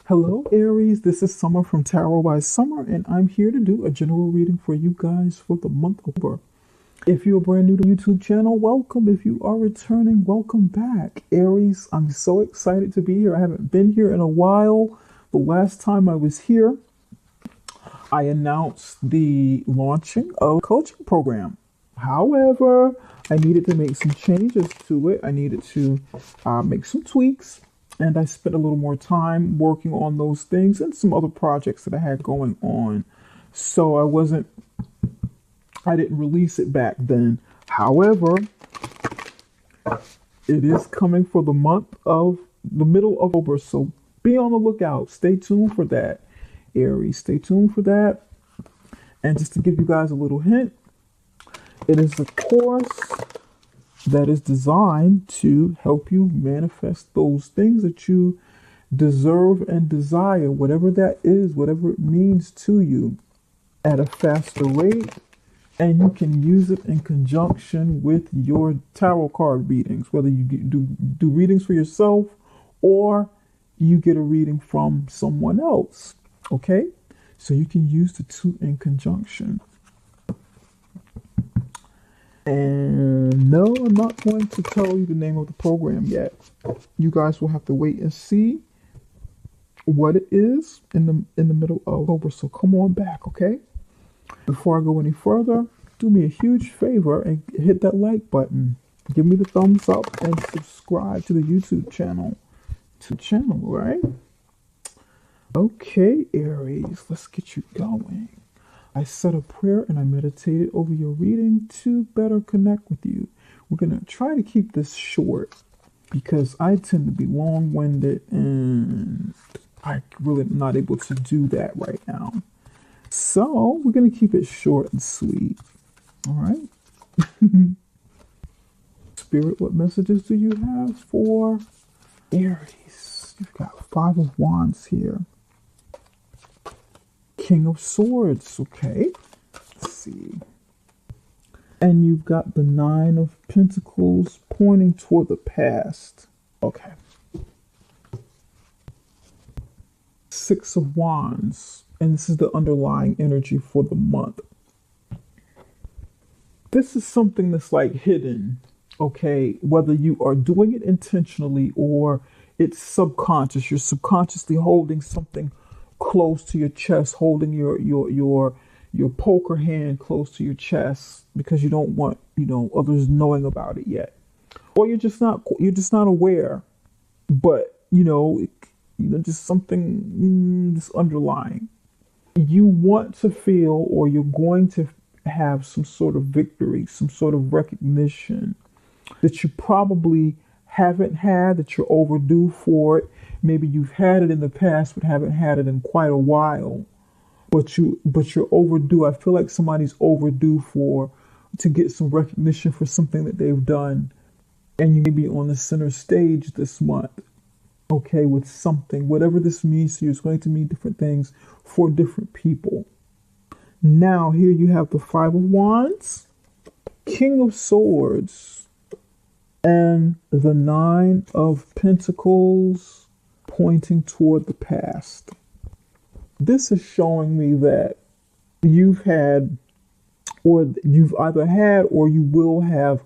Hello, Aries. This is Summer from Tarot by Summer, and I'm here to do a general reading for you guys for the month of October. If you're brand new to the YouTube channel, welcome. If you are returning, welcome back. Aries, I'm so excited to be here. I haven't been here in a while. The last time I was here, I announced the launching of a coaching program. However, I needed to make some changes to it. I needed to make some tweaks. And I spent a little more time working on those things and some other projects that I had going on. So I didn't release it back then. However, it is coming for the middle of October. So be on the lookout. Stay tuned for that, Aries. Stay tuned for that. And just to give you guys a little hint, it is a course that is designed to help you manifest those things that you deserve and desire, whatever that is, whatever it means to you, at a faster rate. And you can use it in conjunction with your tarot card readings, whether you do readings for yourself or you get a reading from someone else. Okay? So you can use the two in conjunction. And no, I'm not going to tell you the name of the program yet. You guys will have to wait and see what it is in the middle of October. So come on back, okay? Before I go any further, do me a huge favor and hit that like button. Give me the thumbs up and subscribe to the YouTube channel. Right? Okay, Aries, let's get you going. I said a prayer and I meditated over your reading to better connect with you. We're going to try to keep this short because I tend to be long-winded and I'm really not able to do that right now. So we're going to keep it short and sweet. All right. Spirit, what messages do you have for Aries? You've got 5 of Wands here. King of Swords, okay. Let's see. And you've got the 9 of Pentacles pointing toward the past. Okay. 6 of Wands. And this is the underlying energy for the month. This is something that's like hidden, okay? Whether you are doing it intentionally or it's subconscious. You're subconsciously holding something close to your chest, holding your poker hand close to your chest because you don't want, others knowing about it yet. Or you're just not aware, but just something just underlying. You want to feel, or you're going to have some sort of victory, some sort of recognition that you probably haven't had, that you're overdue for it. Maybe you've had it in the past, but haven't had it in quite a while. But you're overdue. I feel like somebody's overdue to get some recognition for something that they've done. And you may be on the center stage this month. Okay, with something. Whatever this means to you, it's going to mean different things for different people. Now, here you have the 5 of Wands, King of Swords, and the 9 of Pentacles pointing toward the past. This is showing me that you've either had or you will have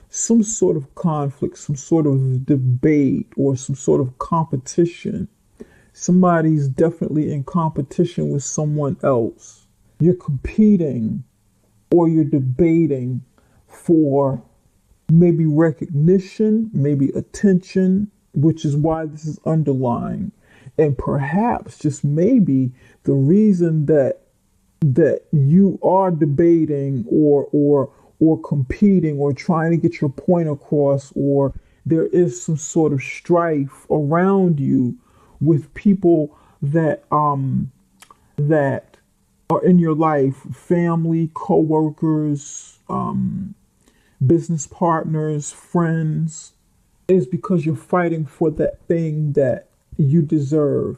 some sort of conflict, some sort of debate, or some sort of competition. Somebody's definitely in competition with someone else. You're competing or you're debating for maybe recognition, maybe attention, which is why this is underlying. And perhaps, just maybe, the reason that you are debating or competing or trying to get your point across, or there is some sort of strife around you with people that are in your life, family, co-workers, business partners, friends, is because you're fighting for that thing that you deserve.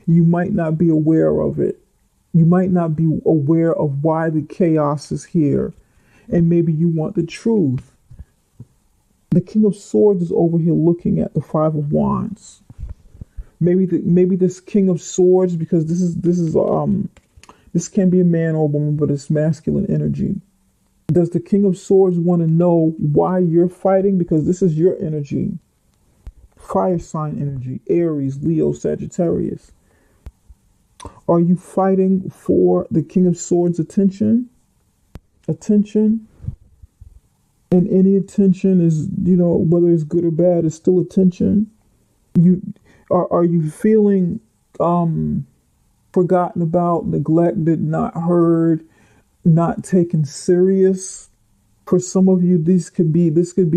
You might not be aware of it. You might not be aware of why the chaos is here. And maybe you want the truth. The King of Swords is over here looking at the 5 of Wands. Maybe this King of Swords, because this can be a man or a woman, but it's masculine energy. Does the King of Swords want to know why you're fighting? Because this is your energy. Fire sign energy. Aries, Leo, Sagittarius. Are you fighting for the King of Swords attention? Attention? And any attention is, whether it's good or bad, is still attention. Are you feeling forgotten about, neglected, not heard, not taken serious? For some of you, this could be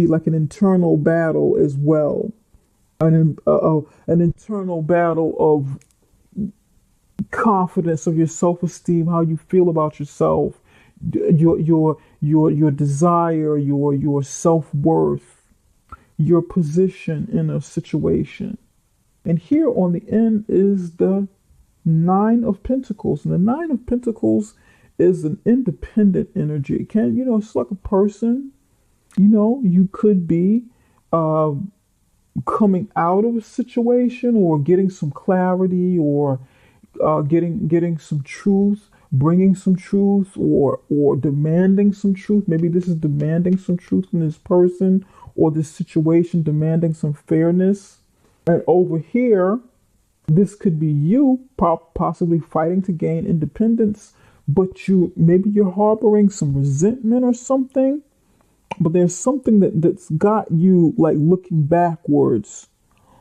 like an internal battle as well, an internal battle of confidence, of your self-esteem, how you feel about yourself, your desire, your self-worth, your position in a situation. And here on the end is the Nine of Pentacles. And the Nine of Pentacles is an independent energy. It can, it's like a person, you could be coming out of a situation or getting some clarity or getting some truth, bringing some truth or demanding some truth. Maybe this is demanding some truth from this person or this situation, demanding some fairness. And over here, this could be you possibly fighting to gain independence, but maybe you're harboring some resentment or something, but there's something that's got you like looking backwards.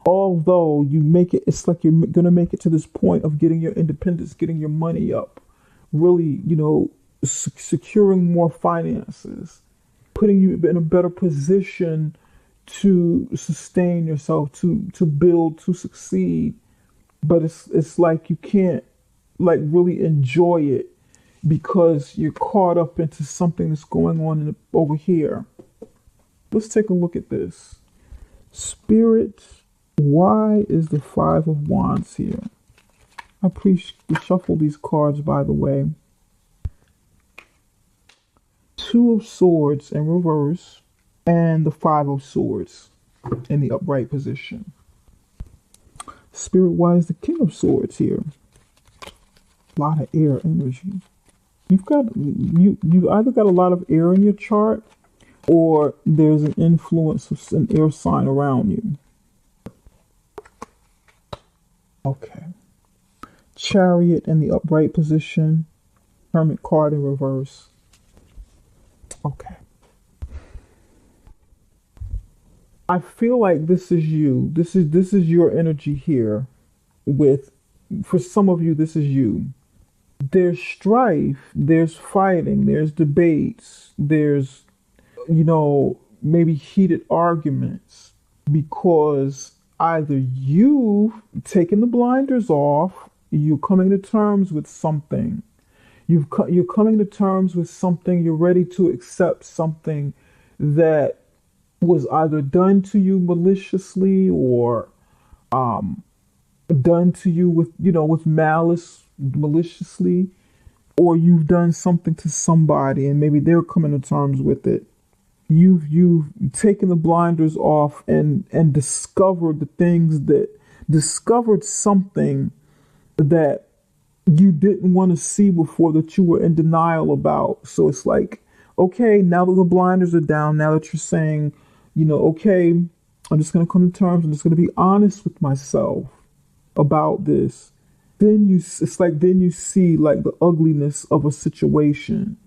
Although it's like you're going to make it to this point of getting your independence, getting your money up, really, securing more finances, putting you in a better position to sustain yourself, to build, to succeed. But it's like you can't like really enjoy it because you're caught up into something that's going on over here. Let's take a look at this. Spirit, why is the Five of Wands here? I shuffle these cards, by the way. Two of Swords in reverse and the Five of Swords in the upright position. Spirit, why is the King of Swords here? A lot of air energy. You either got a lot of air in your chart or there's an influence of an air sign around you. Okay. Chariot in the upright position. Hermit card in reverse. Okay. I feel like this is you. This is your energy here. For some of you, this is you. There's strife, there's fighting, there's debates, there's, maybe heated arguments because either you've taken the blinders off, you're coming to terms with something. You're coming to terms with something, you're ready to accept something that was either done to you maliciously or done to you with malice, maliciously, or you've done something to somebody and maybe they're coming to terms with it. You've taken the blinders off and discovered discovered something that you didn't want to see before, that you were in denial about. So it's like, okay, now that the blinders are down, now that you're saying, okay, I'm just going to come to terms. I'm just going to be honest with myself about this. Then you see like the ugliness of a situation.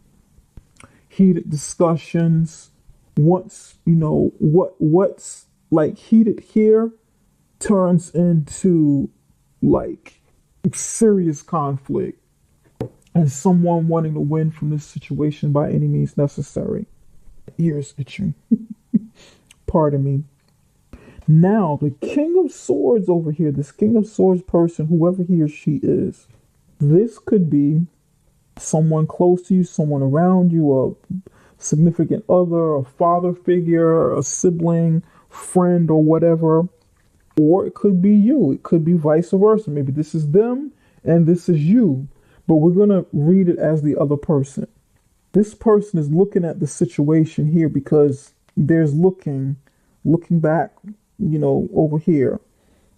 Heated discussions. Once, what's like heated here turns into like serious conflict and someone wanting to win from this situation by any means necessary. Ears itching. Pardon me. Now, the King of Swords over here, this King of Swords person, whoever he or she is, this could be someone close to you, someone around you, a significant other, a father figure, a sibling, friend, or whatever. Or it could be you. It could be vice versa. Maybe this is them and this is you. But we're going to read it as the other person. This person is looking at the situation here because there's looking back, over here.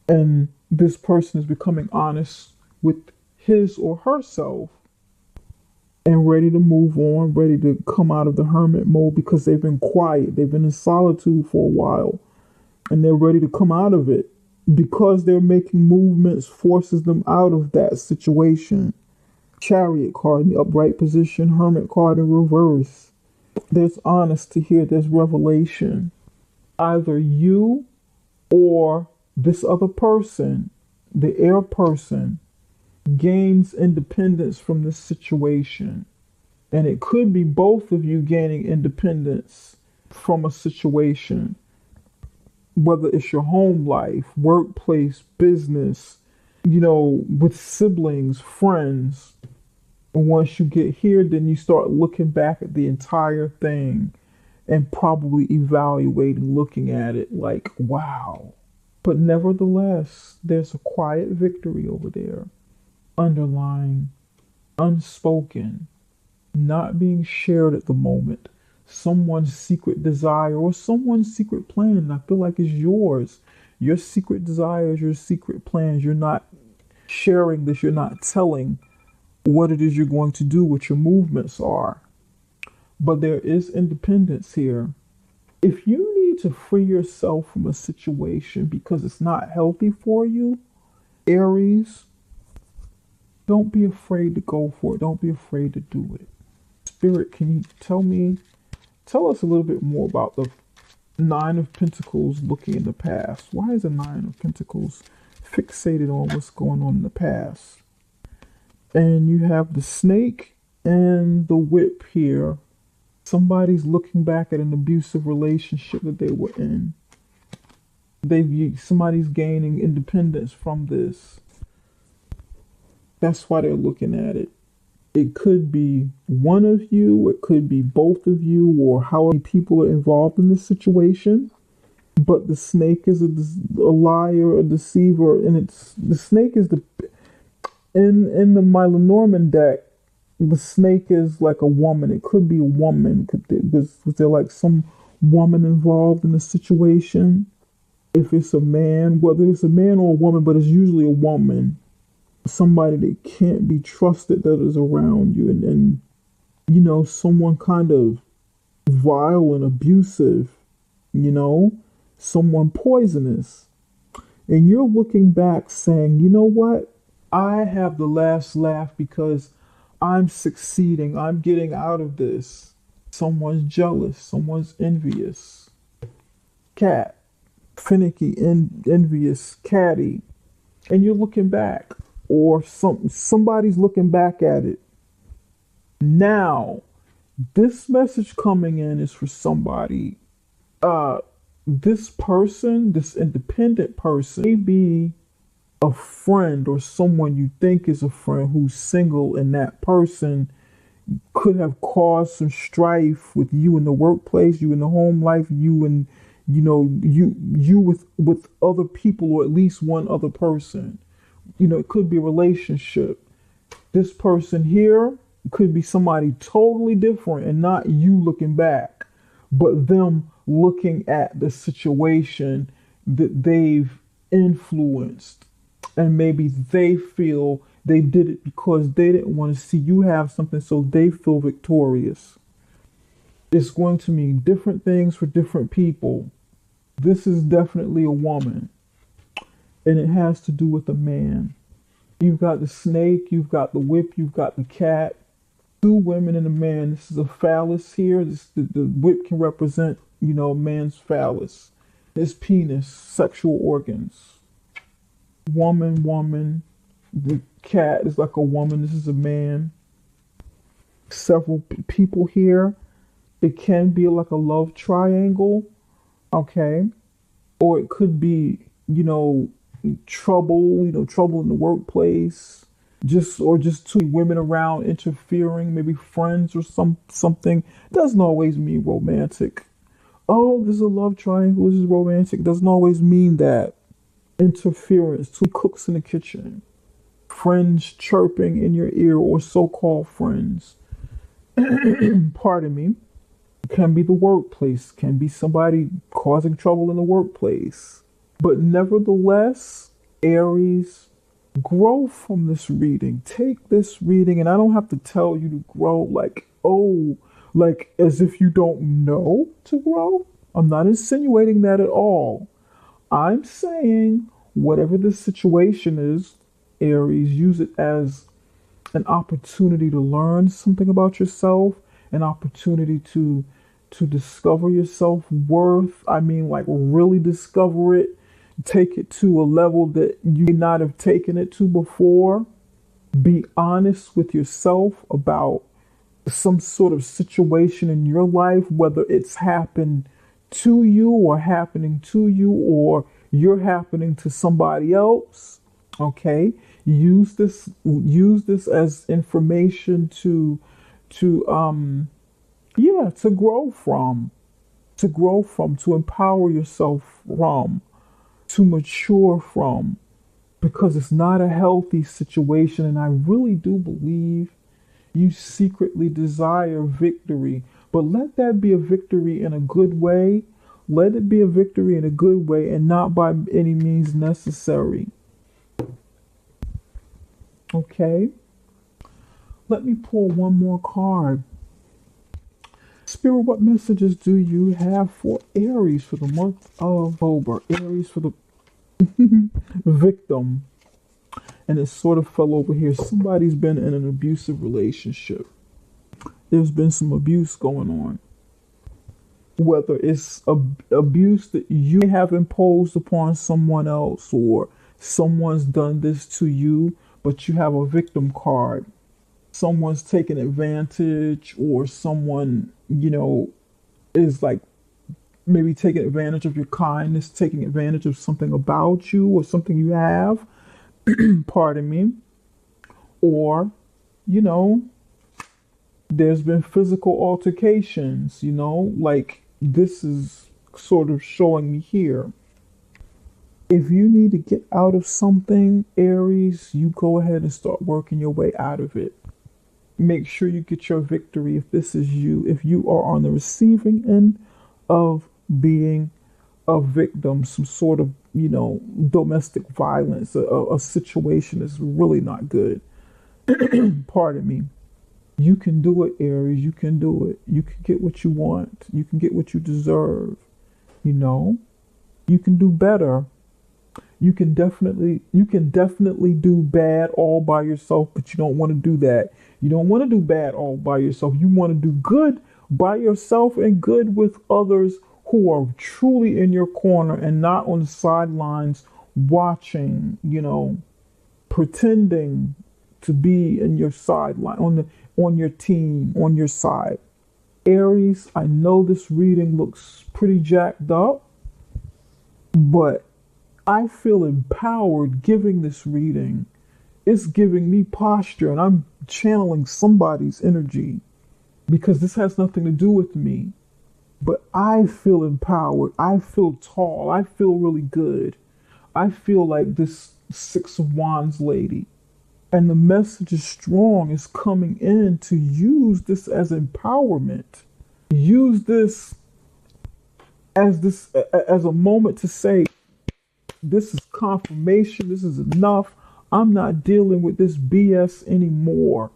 And This person is becoming honest with his or herself and ready to move on, ready to come out of the hermit mode because they've been quiet. They've been in solitude for a while and they're ready to come out of it because they're making movements, forces them out of that situation. Chariot card in the upright position, Hermit card in reverse. There's honesty here, there's revelation. Either you or this other person, the air person, gains independence from this situation. And it could be both of you gaining independence from a situation, whether it's your home life, workplace, business, with siblings, friends. And once you get here, then you start looking back at the entire thing and probably evaluating, looking at it like, wow. But nevertheless, there's a quiet victory over there, underlying, unspoken, not being shared at the moment. Someone's secret desire or someone's secret plan. I feel like it's yours. Your secret desires, your secret plans. You're not sharing this. You're not telling what it is you're going to do, what your movements are. But there is independence here. If you need to free yourself from a situation because it's not healthy for you, Aries, don't be afraid to go for it. Don't be afraid to do it. Spirit, can you tell us a little bit more about the Nine of Pentacles looking in the past? Why is the Nine of Pentacles fixated on what's going on in the past? And you have the snake and the whip here. Somebody's looking back at an abusive relationship that they were in. Somebody's gaining independence from this. That's why they're looking at it. It could be one of you, it could be both of you, or how many people are involved in this situation. But the snake is a liar, a deceiver, and the snake is in the Lenormand deck. The snake is like a woman. It could be a woman. Was there like some woman involved in the situation? If it's a man, whether it's a man or a woman, but it's usually a woman. Somebody that can't be trusted that is around you. And someone kind of vile and abusive. Someone poisonous. And you're looking back saying, you know what? I have the last laugh because I'm succeeding. I'm getting out of this. Someone's jealous. Someone's envious. Cat. Finicky, envious, catty. And you're looking back. Or somebody's looking back at it. Now, this message coming in is for somebody. This person, this independent person, may be a friend or someone you think is a friend who's single, and that person could have caused some strife with you in the workplace, you in the home life, you and you with other people, or at least one other person. It could be a relationship. This person here could be somebody totally different and not you looking back, but them looking at the situation that they've influenced. And maybe they feel they did it because they didn't want to see you have something, so they feel victorious. It's going to mean different things for different people. This is definitely a woman. And it has to do with a man. You've got the snake, you've got the whip, you've got the cat. Two women and a man. This is a phallus here. The whip can represent, a man's phallus. His penis, sexual organs. Woman. The cat is like a woman. This is a man. Several people here. It can be like a love triangle. Okay. Or it could be, trouble, trouble in the workplace. Just two women around interfering, maybe friends or something. Doesn't always mean romantic. Oh, this is a love triangle, this is romantic. Doesn't always mean that. Interference, two cooks in the kitchen. Friends chirping in your ear, or so-called friends. Pardon me. Can be the workplace, can be somebody causing trouble in the workplace. But nevertheless, Aries, grow from this reading. Take this reading, and I don't have to tell you to grow like, oh, like as if you don't know to grow. I'm not insinuating that at all. I'm saying whatever the situation is, Aries, use it as an opportunity to learn something about yourself, an opportunity to discover your self-worth. I mean, like really discover it, take it to a level that you may not have taken it to before. Be honest with yourself about some sort of situation in your life, whether it's happened to you or happening to you or you're happening to somebody else. Okay, use this as information to yeah, to grow from, to empower yourself from, to mature from, because it's not a healthy situation. And I really do believe you secretly desire victory, but let that be a victory in a good way. Let it be a victory in a good way and not by any means necessary. Okay, let me pull one more card. Spirit, what messages do you have for Aries for the month of October? Aries for the victim. And it sort of fell over here. Somebody's been in an abusive relationship. There's been some abuse going on. Whether it's abuse that you have imposed upon someone else or someone's done this to you, but you have a victim card. Someone's taken advantage, or someone, is like maybe taking advantage of your kindness, taking advantage of something about you or something you have, pardon me, or, there's been physical altercations, like this is sort of showing me here. If you need to get out of something, Aries, you go ahead and start working your way out of it. Make sure you get your victory if this is you. If you are on the receiving end of being a victim, some sort of, domestic violence, a situation that's really not good. Pardon me. You can do it, Aries. You can do it. You can get what you want. You can get what you deserve. You can do better. You can definitely do bad all by yourself, but you don't want to do that. You don't want to do bad all by yourself. You want to do good by yourself and good with others who are truly in your corner and not on the sidelines watching, pretending to be in your sideline, on your team, on your side. Aries, I know this reading looks pretty jacked up, but I feel empowered giving this reading. It's giving me posture, and I'm channeling somebody's energy because this has nothing to do with me. But I feel empowered. I feel tall. I feel really good. I feel like this Six of Wands lady. And the message is strong. It's coming in to use this as empowerment. Use this as a moment to say, this is confirmation. This is enough. I'm not dealing with this BS anymore.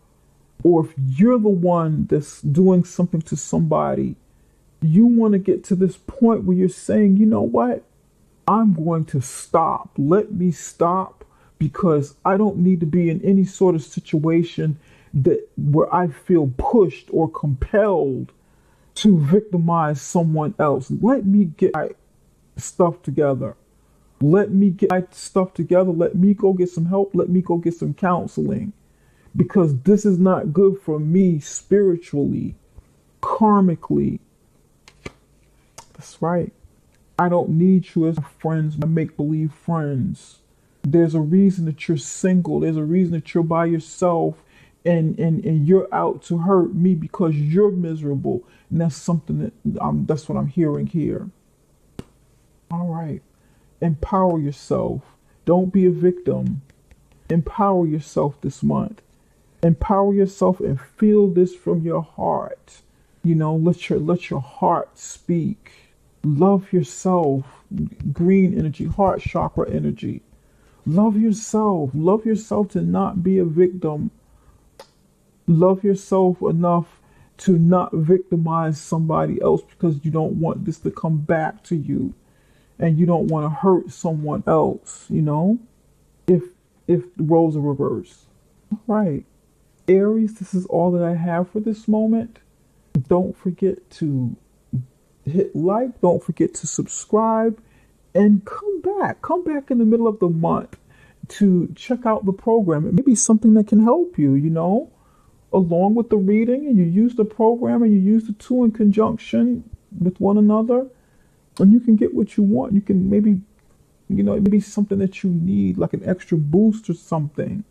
Or if you're the one that's doing something to somebody, you want to get to this point where you're saying, you know what? I'm going to stop. Let me stop, because I don't need to be in any sort of situation where I feel pushed or compelled to victimize someone else. Let me get my stuff together. Let me get my stuff together. Let me go get some help. Let me go get some counseling, because this is not good for me spiritually, karmically. That's right. I don't need you as friends, my make-believe friends. There's a reason that you're single. There's a reason that you're by yourself and you're out to hurt me because you're miserable. And that's something that's what I'm hearing here. All right. Empower yourself. Don't be a victim. Empower yourself this month. Empower yourself and feel this from your heart. Let your heart speak. Love yourself. Green energy, heart chakra energy. Love yourself. Love yourself to not be a victim. Love yourself enough to not victimize somebody else because you don't want this to come back to you and you don't want to hurt someone else, you know? If the roles are reversed. All right. Aries, this is all that I have for this moment. Don't forget to hit like, don't forget to subscribe, and come back. Come back in the middle of the month to check out the program. It may be something that can help you, you know, along with the reading, and you use the program and you use the two in conjunction with one another, and you can get what you want. You can maybe, you know, maybe something that you need, like an extra boost or something.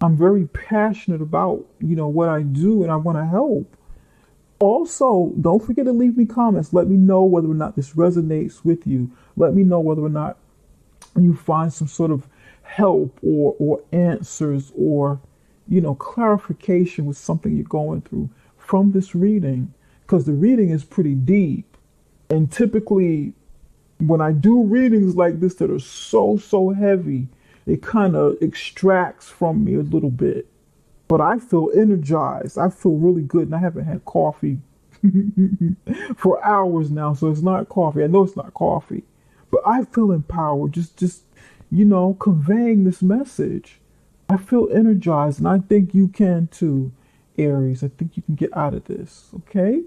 I'm very passionate about, you know, what I do, and I want to help. Also, don't forget to leave me comments. Let me know whether or not this resonates with you. Let me know whether or not you find some sort of help or answers or, you know, clarification with something you're going through from this reading, because the reading is pretty deep. And typically, when I do readings like this that are so heavy, it kind of extracts from me a little bit. But I feel energized. I feel really good, and I haven't had coffee for hours now, so it's not coffee. I know it's not coffee, but I feel empowered. Just you know, conveying this message. I feel energized, and I think you can too, Aries. I think you can get out of this. Okay,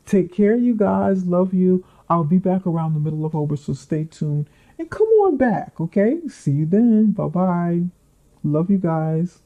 take care, you guys. Love you. I'll be back around the middle of October, so stay tuned and come on back. Okay, see you then. Bye bye. Love you guys.